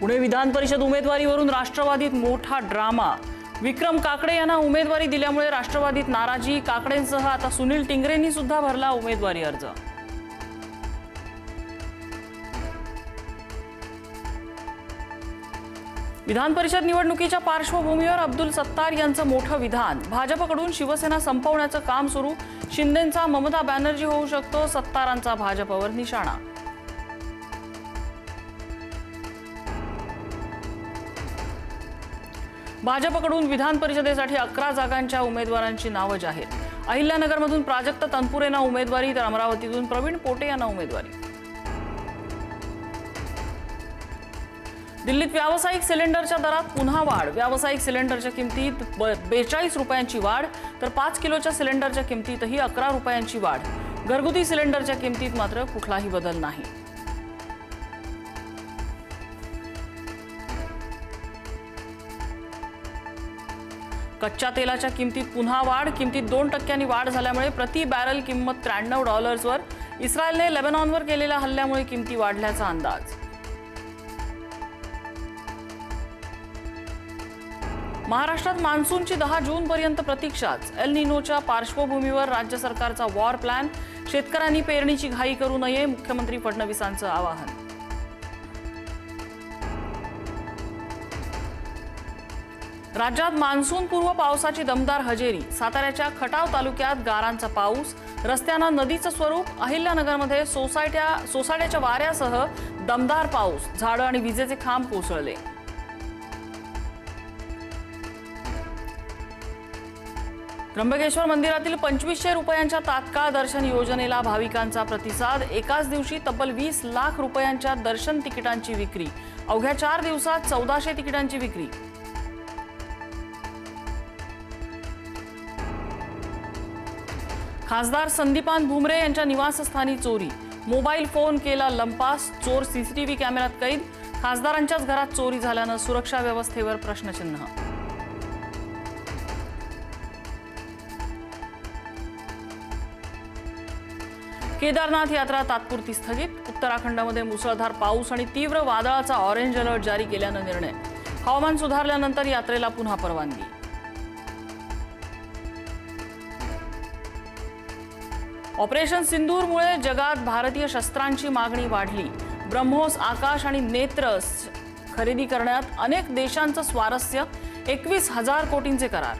पुणे विधान परिषद उमेदवारीवरून राष्ट्रवादीत मोठा ड्रामा। विक्रम काकडे यांना उमेदवारी दिल्यामुळे राष्ट्रवादीत नाराजी। काकडेंसह आता सुनील टिंगरेंनी सुद्धा भरला उमेदवारी अर्ज। विधान परिषद निवडणुकीच्या पार्श्वभूमीवर अब्दुल सत्तार यांचं मोठं विधान। भाजपकडून शिवसेना संपवण्याचं काम सुरू। शिंदेंचा ममता बॅनर्जी होऊ शकतो, सत्तारांचा भाजपवर निशाणा। भाजपकडून विधान परिषदेसाठी 11 जागांच्या उमेदवारांची नावं जाहीर। अहिल्यानगरमधून प्राजक्त तनपुरेंना उमेदवारी, तर अमरावतीतून प्रवीण पोटे यांना उमेदवारी। दिल्लीत व्यावसायिक सिलेंडरच्या दरात पुन्हा वाढ। व्यावसायिक सिलेंडरच्या किमतीत 42 रुपयांची वाढ, तर 5 किलोच्या सिलेंडरच्या किमतीतही 11 रुपयांची वाढ। घरगुती सिलेंडरच्या किमतीत मात्र कुठलाही बदल नाही। कच्च्या तेलाच्या किमतीत पुन्हा वाढ। किमतीत 2% वाढ झाल्यामुळे प्रति बॅरल किंमत $93वर। इस्रायलने लेबनॉनवर केलेल्या हल्ल्यामुळे किमती वाढल्याचा अंदाज। महाराष्ट्रात मान्सूनची 10 जूनपर्यंत प्रतीक्षाच। एल निनोच्या पार्श्वभूमीवर राज्य सरकारचा वॉर प्लॅन। शेतकऱ्यांनी पेरणीची घाई करू नये, मुख्यमंत्री फडणवीसांचं आवाहन। राज्यात मान्सूनपूर्व पावसाची दमदार हजेरी। साताऱ्याच्या खटाव तालुक्यात गारांचा पाऊस। रस्त्यांना नदीचं स्वरूप। अहिल्यानगरमध्ये सोसाट्याच्या वाऱ्यासह दमदार पाऊस। झाडं आणि विजेचे खांब कोसळले। त्र्यंबकेश्वर मंदिरातील 2500 रुपयांच्या तात्काळ दर्शन योजनेला भाविकांचा प्रतिसाद। एकाच दिवशी तब्बल 20 लाख रुपयांच्या दर्शन तिकिटांची विक्री। अवघ्या 4 दिवसात 1400 तिकिटांची विक्री। खासदार संदीपान भुमरे यांच्या निवासस्थानी चोरी। मोबाईल फोन केला लंपास। चोर सीसीटीव्ही कॅमेऱ्यात कैद। खासदारांच्याच घरात चोरी झाल्यानं सुरक्षा व्यवस्थेवर प्रश्नचिन्ह। केदारनाथ यात्रा तात्पुरती स्थगित। उत्तराखंडमध्ये मुसळधार पाऊस आणि तीव्र वादळाचा ऑरेंज अलर्ट जारी केल्यानं निर्णय। हवामान सुधारल्यानंतर यात्रेला पुन्हा परवानगी। ऑपरेशन सिंदूरमुळे जगात भारतीय शस्त्रांची मागणी वाढली। ब्रह्मोस, आकाश आणि नेत्र खरेदी करण्यात अनेक देशांचं स्वारस्य। 21,000 कोटींचे करार।